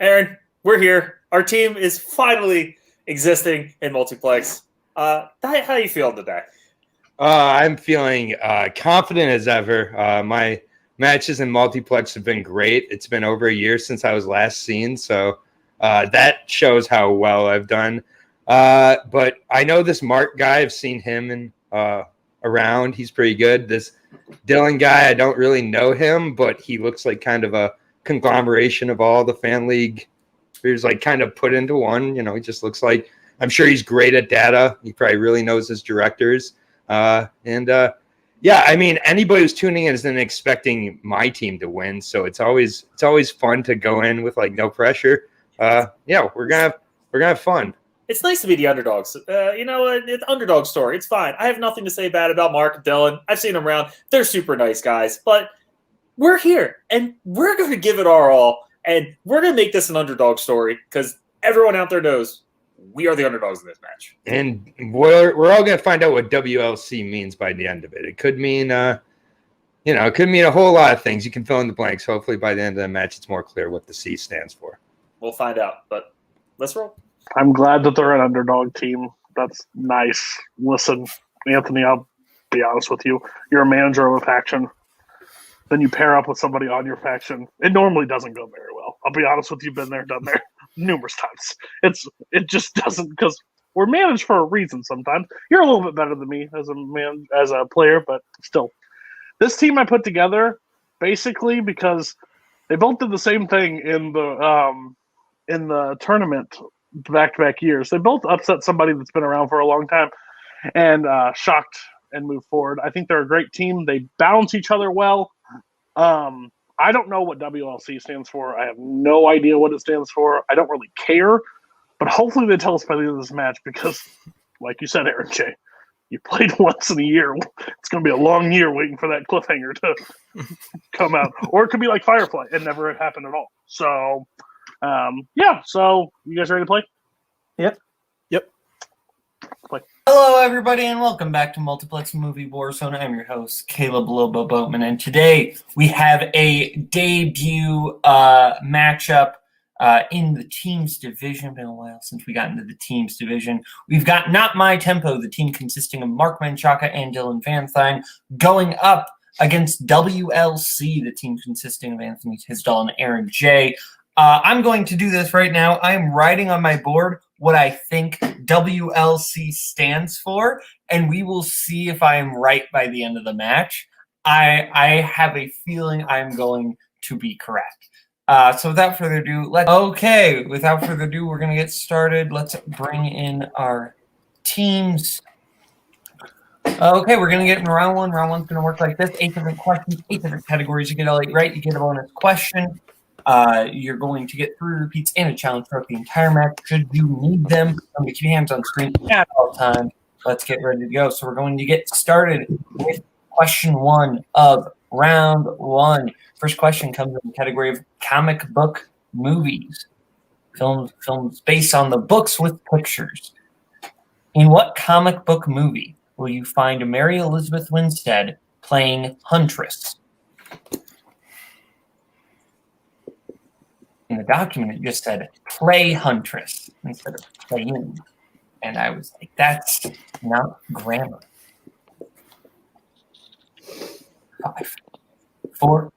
Aaron, we're here. Our team is finally existing in Multiplex. How you feeling today? I'm feeling confident as ever. My matches in Multiplex have been great. It's been over a year since I was last seen, so that shows how well I've done. But I know this Mark guy. I've seen him around. He's pretty good. This Dylan guy, I don't really know him, but he looks like kind of a conglomeration of all the fan league. He's like kind of put into one. You know, he just looks like, I'm sure he's great at data. He probably really knows his directors. Yeah, I mean, anybody who's tuning in isn't expecting my team to win, so it's always fun to go in with like no pressure. Yeah, we're gonna have fun. It's nice to be the underdogs. It's underdog story. It's fine. I have nothing to say bad about Mark and Dylan. I've seen them around. They're super nice guys, but we're here and we're going to give it our all, and we're going to make this an underdog story because everyone out there knows we are the underdogs in this match. And we're all going to find out what WLC means by the end of it. It could mean, it could mean a whole lot of things. You can fill in the blanks. Hopefully by the end of the match, it's more clear what the C stands for. We'll find out, but let's roll. I'm glad that they're an underdog team. That's nice. Listen, Anthony, I'll be honest with you. You're a manager of a faction. Then you pair up with somebody on your faction. It normally doesn't go very well. I'll be honest with you. Been there, done there numerous times. It just doesn't, because we're managed for a reason sometimes. You're a little bit better than me as a player, but still. This team I put together basically because they both did the same thing in the tournament back-to-back years. They both upset somebody that's been around for a long time and shocked and moved forward. I think they're a great team. They balance each other well. I don't know what WLC stands for. I have no idea what it stands for. I don't really care, but hopefully they tell us by the end of this match because, like you said, Aaron J., you played once in a year. It's going to be a long year waiting for that cliffhanger to come out. Or it could be like Firefly. It never happened at all. So, so you guys ready to play? Yep. Play. Hello, everybody, and welcome back to Multiplex Movie Warzone. I'm your host, Kaleb Lobo Boatman, and today we have a debut matchup in the teams division. Been a while since we got into the teams division. We've got Not My Tempo, the team consisting of Mark Menchaca and Dylan Vanthine, going up against WLC, the team consisting of Anthony Tisdall and Aaron J. I'm going to do this right now. I am writing on my board what I think WLC stands for, and we will see if I am right by the end of the match. I have a feeling I'm going to be correct. So without further ado, without further ado, we're going to get started. Let's bring in our teams. Okay, we're going to get in round one. Round one's going to work like this. 8 different questions, 8 different categories. You get all 8 right, you get a bonus question. You're going to get 3 repeats and a challenge throughout the entire match. Should you need them, keep your hands on screen at all times. Let's get ready to go. So we're going to get started with question 1 of round 1. First question comes in the category of comic book movies. Films based on the books with pictures. In what comic book movie will you find Mary Elizabeth Winstead playing Huntress? In the document, it just said play Huntress instead of playing. And I was like, that's not grammar. 5, 4,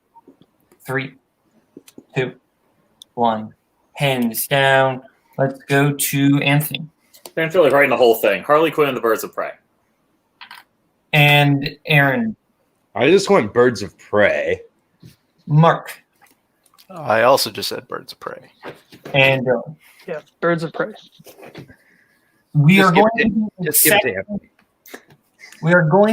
3, 2, 1. Hands down. Let's go to Anthony. I feel like writing the whole thing. Harley Quinn and the Birds of Prey. And Aaron. I just went Birds of Prey. Mark. I also just said Birds of Prey. And yeah, Birds of Prey. We are going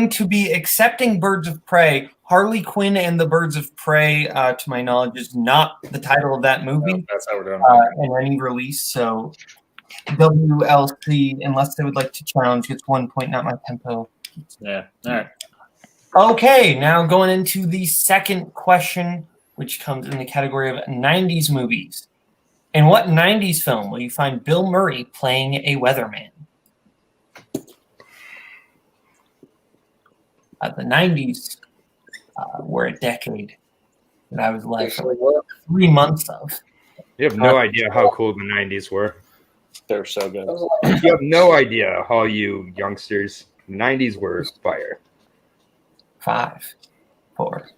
to be accepting Birds of Prey. Harley Quinn and the Birds of Prey, to my knowledge, is not the title of that movie. No, that's how we're doing in any release. So WLC, unless they would like to challenge, gets 1 point, Not My Tempo. Yeah, all right. Okay, now going into the second question, which comes in the category of 90s movies. In what 90s film will you find Bill Murray playing a weatherman? The 90s were a decade that I was alive for 3 months of. You have no idea how cool the 90s were. They're so good. You have no idea, all you youngsters. 90s were fire. 5, 4,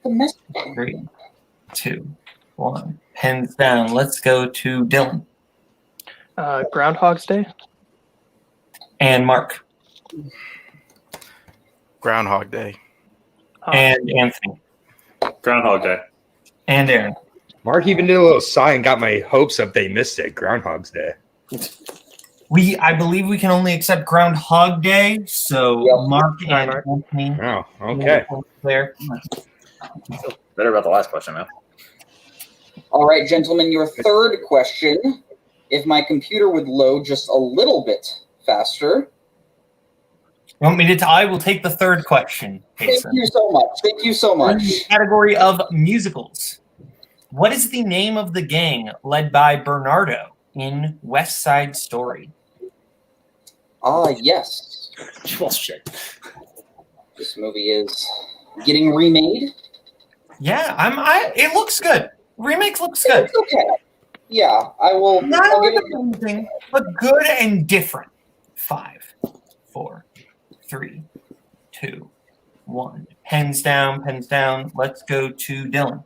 3, 2, 1. Hands down. Let's go to Dylan. Groundhog's Day. And Mark. Groundhog Day. And Anthony. Groundhog Day. And Aaron. Mark even did a little sigh and got my hopes up they missed it. Groundhog's Day. I believe we can only accept Groundhog Day, so Yep. Mark and Anthony. Oh, okay. There. Better about the last question, man. All right, gentlemen, your third question. If my computer would load just a little bit faster. You want me to? I will take the third question. Thank Jason. you so much. Thank you so In much. the category of musicals. What is the name of the gang led by Bernardo in West Side Story? Yes. Bullshit. This movie is getting remade. Yeah, it looks good. Remake looks good. It's okay. Yeah, I will. Not I'll like give it. amazing, but good and different. 5, 4, 3, 2, 1. Pens down, pens down. Let's go to Dylan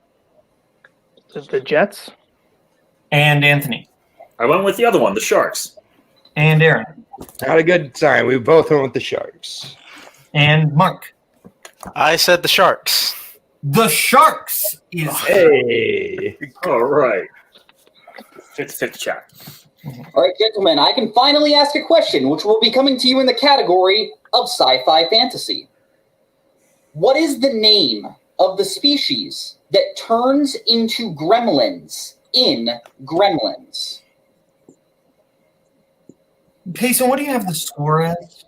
The Jets. and Anthony I went with the other one, the Sharks. and Aaron Not a good sign. We both went with the Sharks. and Mark. I said the Sharks. The Sharks is Hey. All right. 50-50 chat. All right, gentlemen, I can finally ask a question, which will be coming to you in the category of sci-fi fantasy. What is the name of the species that turns into gremlins in Gremlins? Payson, what do you have the score as?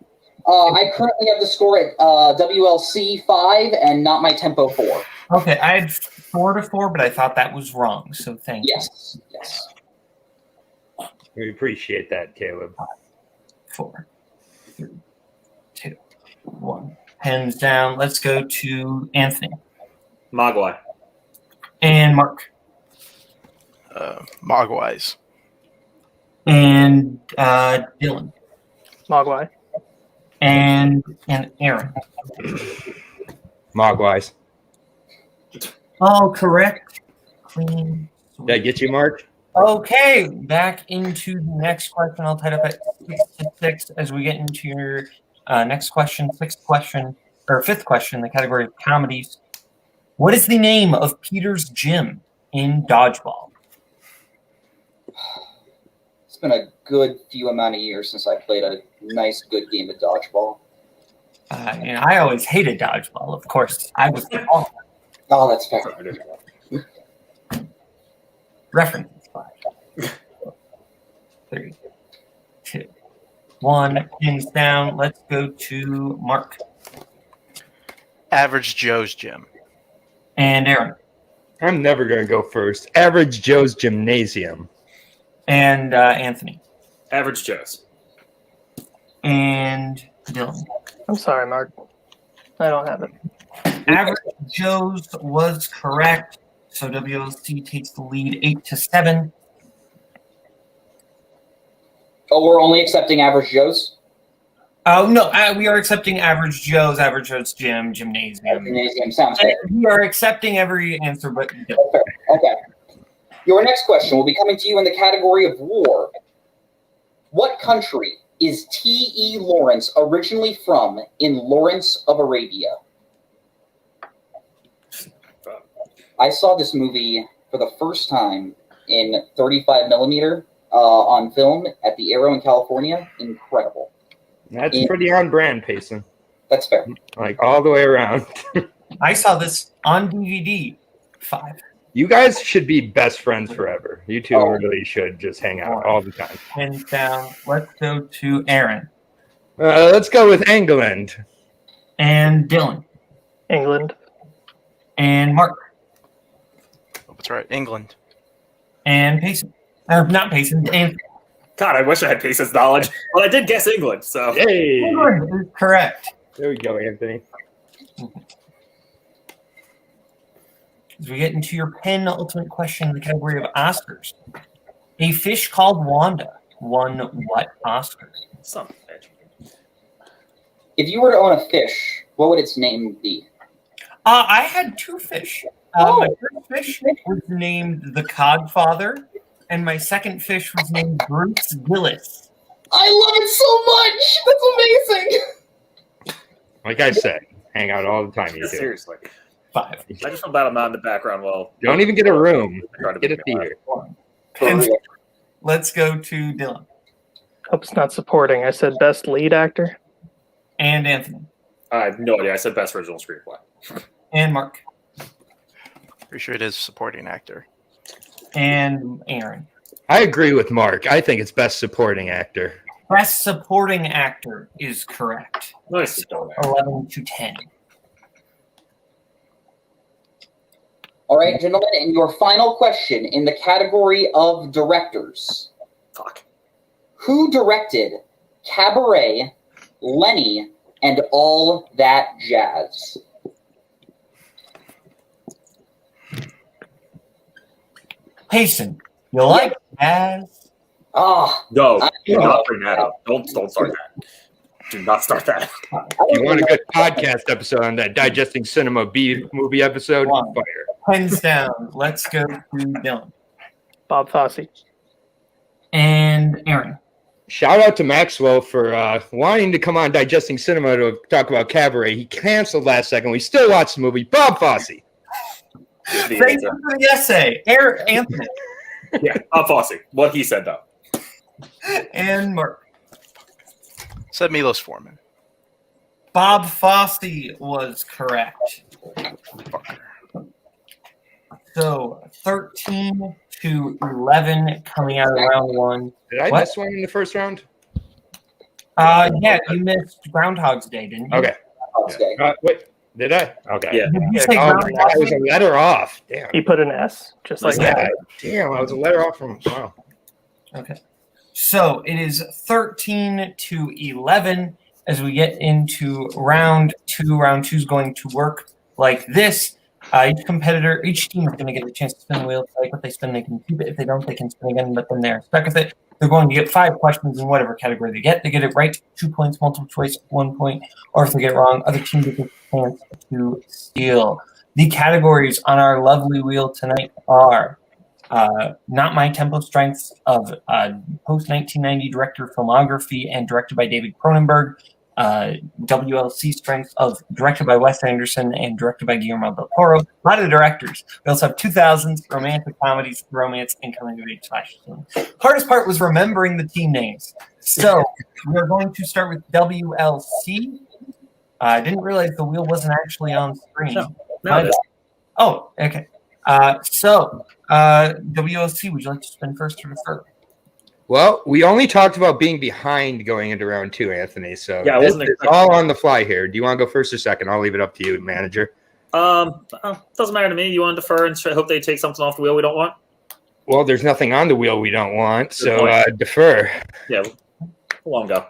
I currently have the score at WLC 5 and not my tempo 4. Okay, I had 4-4, but I thought that was wrong. So thank you. Yes, yes. We appreciate that, Caleb. 4, 3, 2, 1. Pens down. Let's go to Anthony Mogwai. and Mark Mogwais. and Dylan Mogwai. and Aaron. Mogwais. All correct. Clean. Did I get you, Mark? Okay, back into the next question. I'll tie it up at 6 as we get into your next question, fifth question, the category of comedies. What is the name of Peter's gym in Dodgeball? It's been a good few amount of years since I played a nice, good game of dodgeball. I always hated Dodgeball, of course. I was awful. Oh, that's fair. Reference 5, 3, 2, 1. Pins down. Let's go to Mark Average Joe's Gym. and Aaron I'm never going to go first. Average Joe's Gymnasium. and Anthony Average Joe's. and Dylan. I'm sorry, Mark. I don't have it. Average Joe's was correct, so WLC takes the lead 8-7. Oh, we're only accepting average Joes? Oh no, we are accepting Average Joe's gym, gymnasium. Gymnasium sounds good. We are accepting every answer, but Dylan. Okay. Your next question will be coming to you in the category of war. What country is T.E. Lawrence originally from in Lawrence of Arabia? I saw this movie for the first time in 35 millimeter on film at the Aero in California. Incredible. That's pretty on brand, Payson. That's fair. Like all the way around. I saw this on DVD. 5. You guys should be best friends forever. You two really should just hang out all the time. Hands down. Let's go to Aaron Let's go with England. and Dylan England. and Mark That's right, England. and Payson. Not Payson, Anthony. God, I wish I had Pace's knowledge. Well, I did guess England, so. Hey, England is correct. there we go, Anthony. As we get into your penultimate question in the category of Oscars, A fish called Wanda won what Oscar? Son of a bitch. If you were to own a fish, what would its name be? I had two fish. My first fish was named the Codfather, and my second fish was named Bruce Willis. I love it so much. That's amazing. Like I said, hang out all the time. You do. Seriously. 5. I just feel bad I'm not in the background. Well, Don't even get a room. Try to Get a make me laugh. theater. Let's go to Dylan Hope it's not supporting. I said best lead actor. and Anthony I have no idea. I said best original screenplay. and Mark Pretty sure it is supporting actor. and Aaron. I agree with Mark. I think it's best supporting actor. Best supporting actor is correct. Nice. 11-10. All right, gentlemen, and your final question in the category of directors. Fuck. Who directed Cabaret, Lenny, and All That Jazz? Payson, you like jazz? Ah, No, I- do not bring that up. Don't start that. Do not start that. If you want a good podcast episode on that Digesting Cinema B movie episode, One. fire. Pens down. Let's go to Dylan Bob Fosse. and Aaron. Shout out to Maxwell for wanting to come on Digesting Cinema to talk about Cabaret. He canceled last second. We still watched the movie. Bob Fosse. The Thank answer. you for the essay, Anthony Yeah, Fosse. What he said, though. and Mark. Said Milos Forman. Bob Fosse was correct. So 13-11 coming out of round one. Did I What? miss one in the first round? Yeah, you missed Groundhog's Day, didn't you? Okay. okay. Wait, did I? Okay. Yeah. Did you say Oh, Groundhog's I was Day? a letter off. Damn. He put an S, just like Yeah. that. Damn, I was a letter off from. Wow. Okay. So it is 13-11 as we get into round two. Round two is going to work like this. Each team is going to get a chance to spin the wheel. Like what they spin, they can keep it. If they don't, they can spin again, but then they're stuck with it. They're going to get 5 questions in whatever category they get. They get it right, 2 points, multiple choice, 1 point. Or if they get it wrong, other team gets a chance to steal. The categories on our lovely wheel tonight are Not My Tempo Strengths of post-1990 director filmography and directed by David Cronenberg. WLC Strengths of directed by Wes Anderson and directed by Guillermo del Toro. A lot of directors. We also have 2000s, romantic comedies, romance, and coming of age slash. Hardest part was remembering the team names. So we're going to start with WLC. I didn't realize the wheel wasn't actually on screen. No, it is. Oh, okay. WLC, would you like to spin first or defer? Well, we only talked about being behind going into round 2, Anthony. So Yeah, I wasn't it's expecting all on the fly here. Do you want to go first or second? I'll leave it up to you, manager. Doesn't matter to me. You want to defer and hope they take something off the wheel we don't want? Well, there's nothing on the wheel we don't want, so point. defer. Yeah, we'll let 'em go.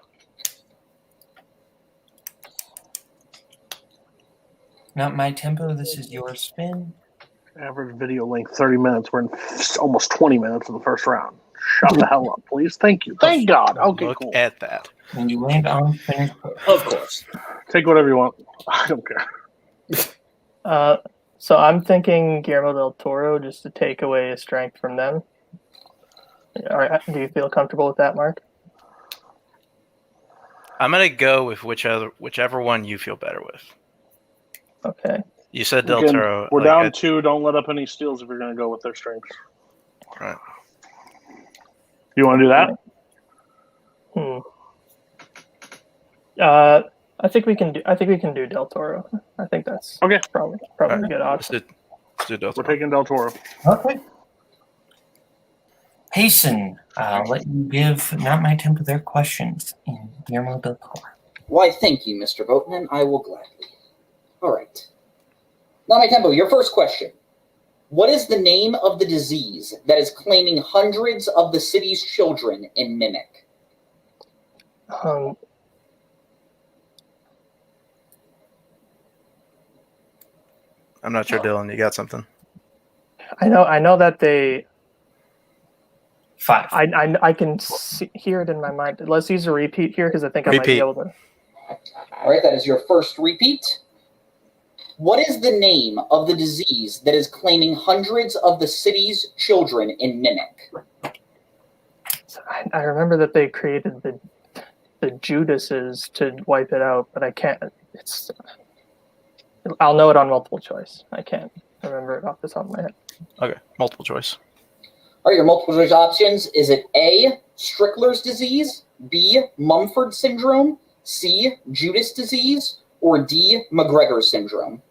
Not My Tempo. This is your spin. Average video length 30 minutes. We're in almost 20 minutes of the first round. Shut the hell up, please. Thank you. Thank God. Okay, Look cool. at that. When you land on spinner's foot. Of course. Take whatever you want. I don't care. So I'm thinking Guillermo del Toro just to take away his strength from them. All right, do you feel comfortable with that, Mark? I'm gonna go with whichever one you feel better with. Okay. You said Del Again, Toro. we're like, down 2. Don't let up any steals if you're going to go with their strengths. Right. You want to do that? I think we can do Del Toro. I think that's Okay. probably Alright. a good Let's option. do Del We're Toro. taking Del Toro. Okay. Payson, let you give Not My Tempo their questions in Guillermo del Toro. Why, thank you, Mr. Boatman. I will gladly. All right. Now, my tempo, your first question. What is the name of the disease that is claiming hundreds of the city's children in Mimic? I'm not sure, Dylan. You got something? I know that they 5. I can hear it in my mind. Let's use a repeat here because I think I might be Repeat. able to. All right, that is your first repeat. What is the name of the disease that is claiming hundreds of the city's children in Mimic? I remember that they created the Judases to wipe it out, but I can't. I'll know it on multiple choice. I can't remember it off the top of my head. Okay, multiple choice. All right, your multiple choice options. Is it A, Strickler's disease, B, Mumford syndrome, C, Judas disease, or D, McGregor syndrome?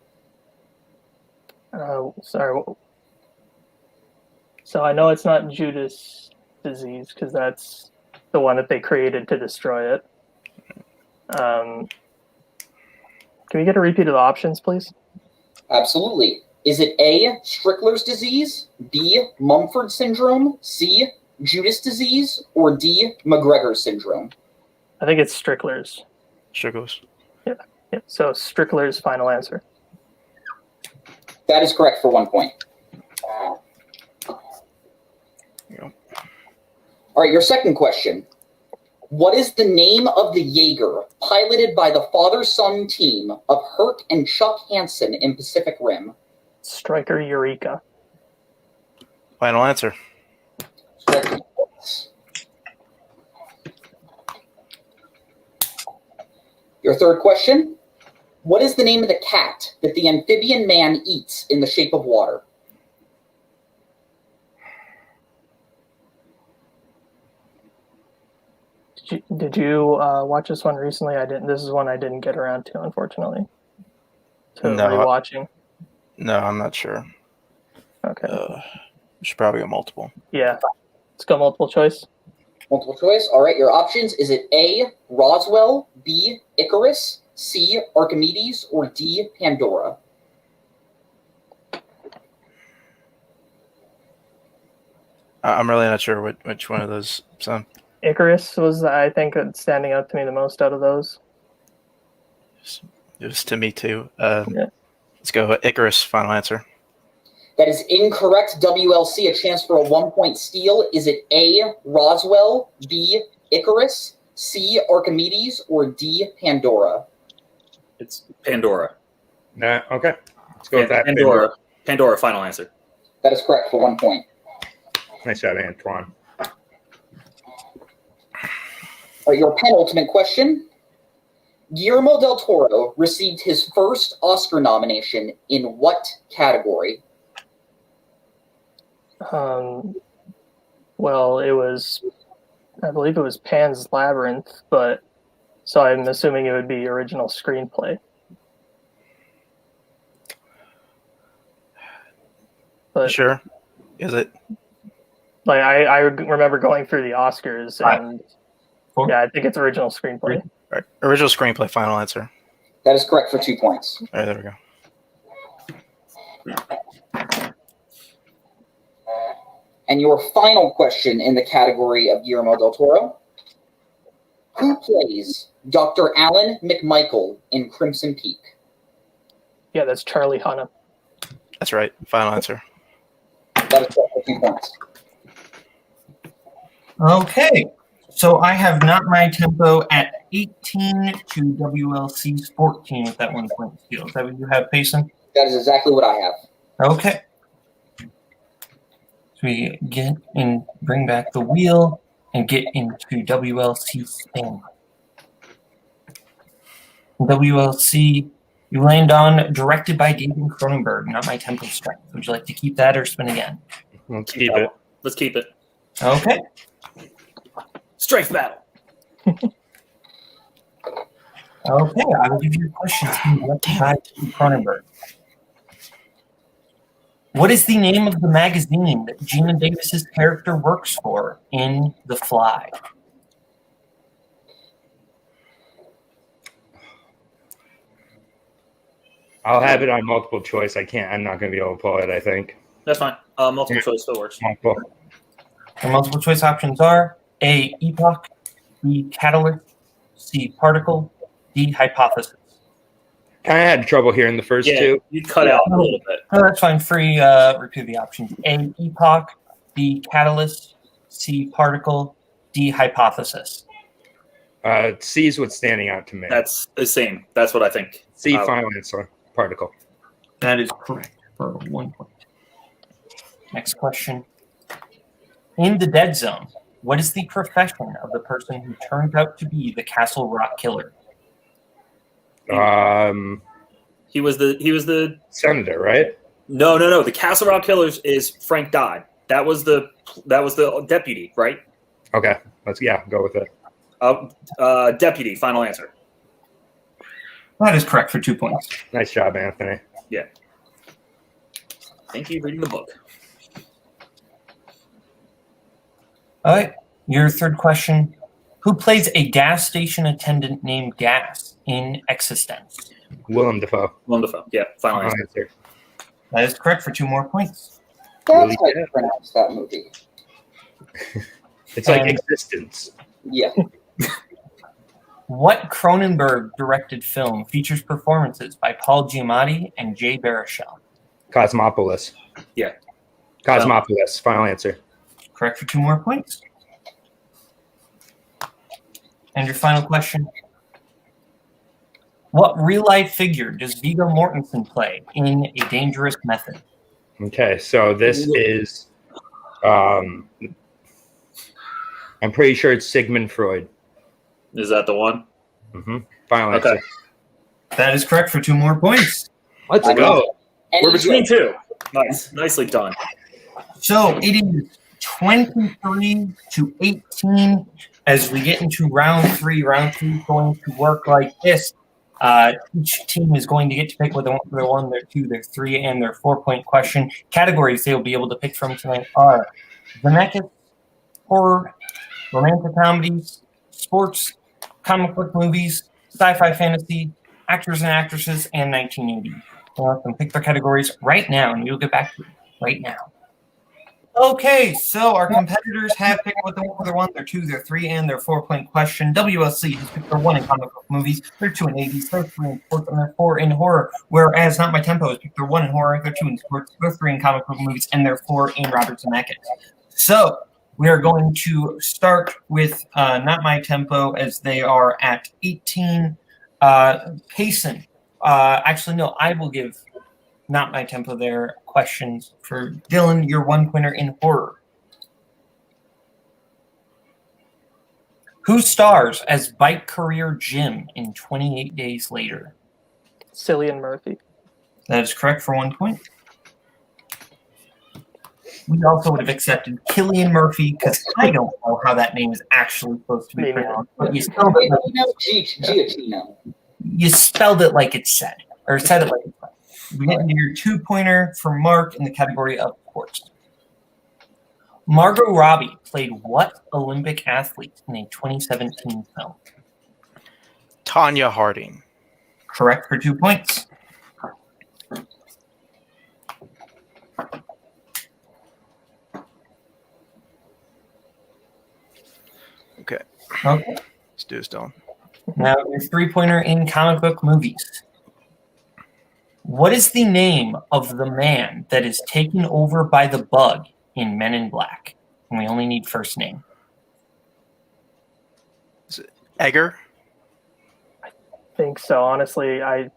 Sorry. So I know it's not Judas disease because that's the one that they created to destroy it. Can we get a repeat of the options, please? Absolutely. Is it A, Strickler's disease, B, Mumford syndrome, C, Judas disease, or D, McGregor syndrome? I think it's Strickler's. Strickler's. Yeah. So Strickler's final answer. That is correct for 1 point. Yep. All right, your second question. What is the name of the Jaeger piloted by the father-son team of Herc and Chuck Hansen in Pacific Rim? Striker Eureka. Final answer. Your third question. What is the name of the cat that the amphibian man eats in The Shape of Water? Did you watch this one recently? I didn't. This is one I didn't get around to, unfortunately. To No. rewatching. No, I'm not sure. Okay. We should probably go multiple. Yeah. Let's go multiple choice. Multiple choice. All right, your options. Is it A, Roswell, B, Icarus, C, Archimedes, or D, Pandora? I'm really not sure which one of those. So Icarus was, I think, standing out to me the most out of those. it was to me too. Yeah. Let's go Icarus. Final answer. That is incorrect. WLC, a chance for a 1 point steal. Is it A, Roswell, B, Icarus, C, Archimedes, or D, Pandora? It's Pandora. Nah, okay. Let's go with that. Pandora. Pandora, final answer. That is correct for 1 point. Nice job, Antoine. All right, your penultimate question. Guillermo del Toro received his first Oscar nomination in what category? Well, I believe it was Pan's Labyrinth, but so I'm assuming it would be original screenplay. But Sure. Is it? like I remember going through the Oscars and yeah, I think it's original screenplay. All right. Original screenplay. Final answer. That is correct for 2 points. All right, there we go. And your final question in the category of Guillermo del Toro. Who plays Dr. Alan McMichael in Crimson Peak? Yeah, that's Charlie Hunnam. That's right. Final answer. That is correct for 2 points. Okay. So I have Not My Tempo at 18 to WLC's 14 with that 1 point steal. Is that what you have, Payson? That is exactly what I have. Okay. So we get and bring back the wheel and get into WLC spin. WLC, you land on directed by David Cronenberg, Not My Tempo Strength. Would you like to keep that or spin again? Let's keep it. Let's keep it. Okay. Strength battle. Okay, I will give you a question directed by David Cronenberg. What is the name of the magazine that Gina Davis's character works for in The Fly? I'll have it on multiple choice. I'm not going to be able to pull it, I think. That's fine. Multiple choice still works. Multiple. The multiple choice options are A, epoch, B, catalyst, C, particle, D, hypothesis. Kind of had trouble hearing the first two. You cut out a little bit. Oh, that's fine. Free repeat the options. A, epoch, B, catalyst, C, particle, D, hypothesis? C is what's standing out to me. That's the same. That's what I think. C, final answer, particle. That is correct for 1 point. Next question. In the Dead Zone, what is the profession of the person who turns out to be the Castle Rock killer? He was the senator, right? No. The Castle Rock Killers is Frank Dodd. That was the deputy, right? Okay, let's go with it. Deputy. Final answer. That is correct for 2 points. Nice job, Anthony. Yeah. Thank you for reading the book. All right, your third question. Who plays a gas station attendant named Gas in Existence? Willem Dafoe. Willem Dafoe. Yeah, final answer. That is correct for 2 more points. That's how you pronounce that movie. It's like Existence. Yeah. What Cronenberg-directed film features performances by Paul Giamatti and Jay Baruchel? Cosmopolis. Yeah. Cosmopolis. Final answer. Correct for 2 more points. And your final question. What real-life figure does Viggo Mortensen play in A Dangerous Method? Okay, so this is, I'm pretty sure it's Sigmund Freud. Is that the one? Mm-hmm. Final answer. That is correct for 2 more points. Let's go. We're between two. Nice. Nicely done. So it is 23-18 as we get into round 3. Round 3 is going to work like this. Each team is going to get to pick whether they want their 1, their 2, their 3, and their 4-point question. Categories they will be able to pick from tonight are Zemeckis, horror, romantic comedies, sports, comic book movies, sci-fi fantasy, actors and actresses, and 1980s. We'll let them pick their categories right now, and we'll get back to it right now. Okay, so our competitors have picked what they want for their 1, their 2, their 3, and their 4-point question. WLC has picked their 1 in comic book movies, their 2 in 80s, their 3 in sports, and their 4 in horror. Whereas Not My Tempo has picked their 1 in horror, their 2 in sports, their 3 in comic book movies, and their 4 in Robert Zemeckis. So we are going to start with Not My Tempo as they are at 18. Payson. Actually, no, I will give Not My Tempo their questions for Dylan, your 1-pointer in horror. Who stars as bike career Jim in 28 Days Later? Cillian Murphy. That is correct for 1 point. We also would have accepted Cillian Murphy because I don't know how that name is actually supposed to be pronounced. But you spelled it like it said, or said it like it said. We get into your 2-pointer for Mark in the category of sports. Margot Robbie played what Olympic athlete in a 2017 film? Tanya Harding. Correct for 2 points. Okay. Okay. Let's do this, Dylan. Now your 3-pointer in comic book movies. What is the name of the man that is taken over by the bug in Men in Black? And we only need first name. Is it Egger? I think so. Honestly, I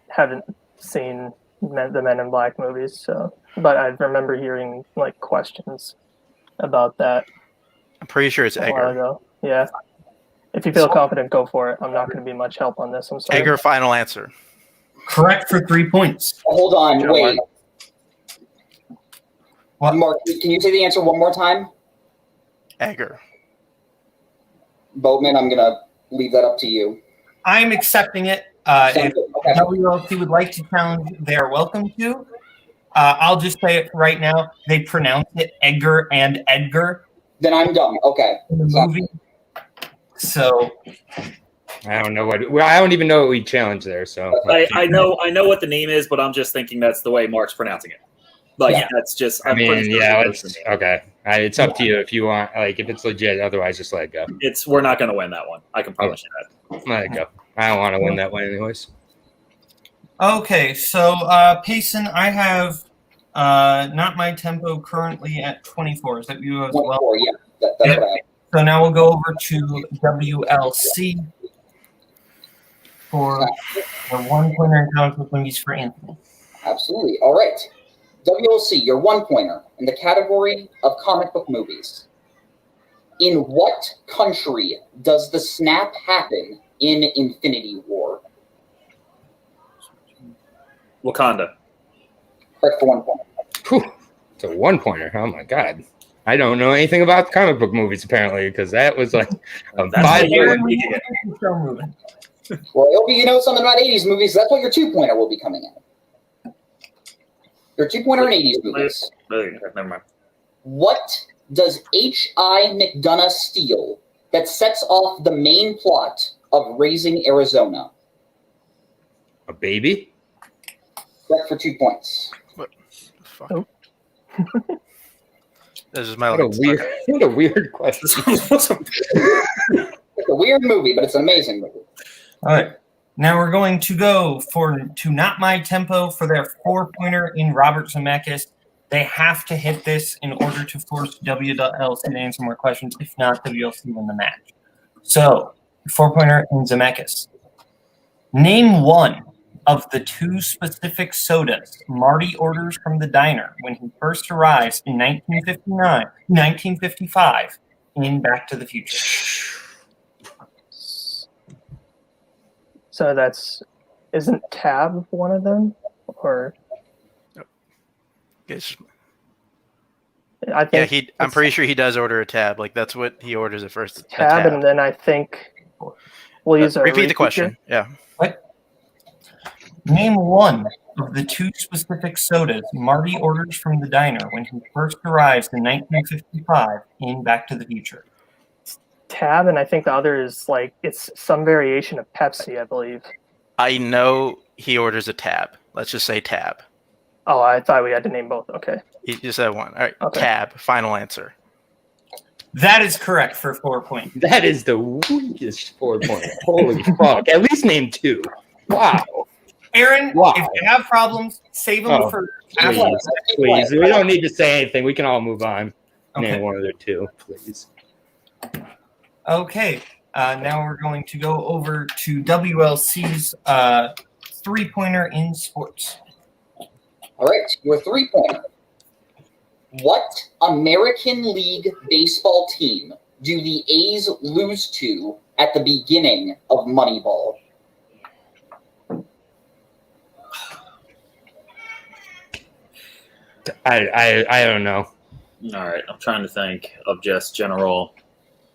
haven't seen the Men in Black movies, but I remember hearing questions about that. I'm pretty sure it's a while Egger. ago. Yeah. If you feel confident, go for it. I'm not going to be much help on this. I'm sorry. Egger, final answer. Correct for 3 points. Hold on, wait. What? Mark, can you say the answer one more time? Egger. Boatman, I'm going to leave that up to you. I'm accepting it. If WLC would like to challenge, they are welcome to. I'll just say it right now. They pronounce it Edgar and Edgar. Then I'm done. Okay. In the movie. So I don't know I don't even know what we challenged there. So I know what the name is, but I'm just thinking that's the way Mark's pronouncing it. That's just. Okay. It's up to you if you want. If it's legit. Otherwise, just let it go. We're not going to win that one. I can promise you that. Let it go. I don't want to win that one anyways. Okay, so Payson, I have Not My Tempo currently at 24. Is that you as well? 24, yeah. That's what I have. So now we'll go over to WLC for the 1 pointer in comic book movies for Anthony. Absolutely. All right. WLC, your 1 pointer in the category of comic book movies. In what country does the snap happen in Infinity War? Wakanda. Correct for 1 point. Whew. It's a 1 pointer. Oh my god. I don't know anything about comic book movies apparently because that was like a That's 5 what you point. need to get. Show moving. Well, I hope you know something about 80s movies. That's what your 2 pointer will be coming in. Your 2 pointer in 80s movies. Never mind. What does H.I. McDonough steal that sets off the main plot of Raising Arizona? A baby? Correct for 2 points. What the fuck? Oh. This is my What a weird question. It's a weird movie, but it's an amazing movie. All right. Now we're going to go to Not My Tempo for their 4 pointer in Robert Zemeckis. They have to hit this in order to force WLC to answer more questions. If not, WLC win the match. So, 4 pointer in Zemeckis. Name one of the 2 specific sodas Marty orders from the diner when he first arrives in 1955 in Back to the Future. So isn't Tab one of them? Or Yes. I Yeah, think I'm pretty sure he does order a tab. Like that's what he orders at first. a Tab, and then I think we'll use a repeat the question. here. Yeah. What? Name one of the 2 specific sodas Marty orders from the diner when he first arrives in 1955 in Back to the Future. Tab, and I think the other is it's some variation of Pepsi, I believe. I know he orders a tab. Let's just say tab. Oh, I thought we had to name both. Okay. He just said one. All right. Okay. Tab. Final answer. That is correct for 4 points. That is the weakest 4 pointer. Holy fuck. At least name 2. Wow. Aaron, Wow. if you have problems, save them for after. Please. We don't need to say anything. We can all move on. Okay. Name one of the 2, please. Okay. Now we're going to go over to WLC's 3 pointer in sports. All right, your 3 pointer. What American League baseball team do the A's lose to at the beginning of Moneyball? I don't know. All right, I'm trying to think of just general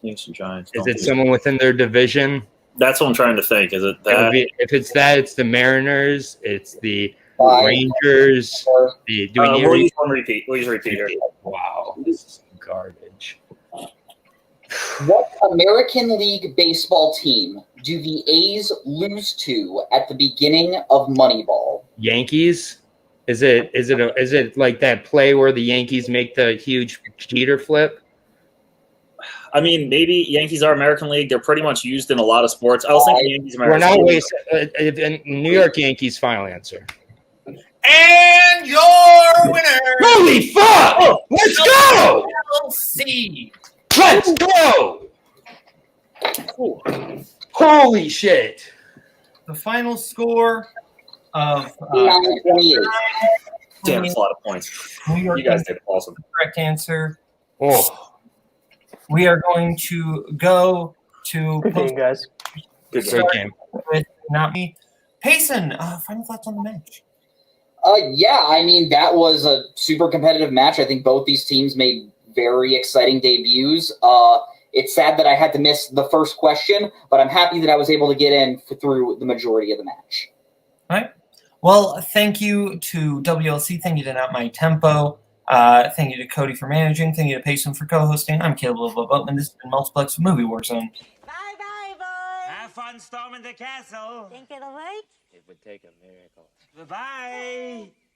Yankees and Giants. Is it someone within their division? That's what I'm trying to think. Is it It would that? be, if it's that, it's the Mariners. It's the 5, Rangers. 4, The do we need We'll a use one repeat. We'll use a repeater. Wow, this is garbage. What American League baseball team do the A's lose to at the beginning of Moneyball? Yankees. Is it like that play where the Yankees make the huge cheater flip? I mean, maybe Yankees are American League. They're pretty much used in a lot of sports. I was thinking Yankees We're American not League. wasting. New York Yankees. Final answer. And your winner, Holy fuck! Oh, Let's go! WLC. Let's go! Cool. Holy shit! The final score of 928. Damn, it's a lot of points. New York You guys Yankees, did awesome. correct answer. Oh, We are going to go to Good game, guys. Good great game. game. with not me. Payson, final thoughts on the match. Yeah, I mean, that was a super competitive match. I think both these teams made very exciting debuts. It's sad that I had to miss the first question, but I'm happy that I was able to get in through the majority of the match. All right. Well, thank you to WLC. Thank you to Not My Tempo. Thank you to Cody for managing. Thank you to Payson for co-hosting. I'm Kaleb Koho, this has been Multiplex Movie Warzone. Bye-bye, boys. Have fun storming the castle. Think it'll work? It would take a miracle. Bye-bye.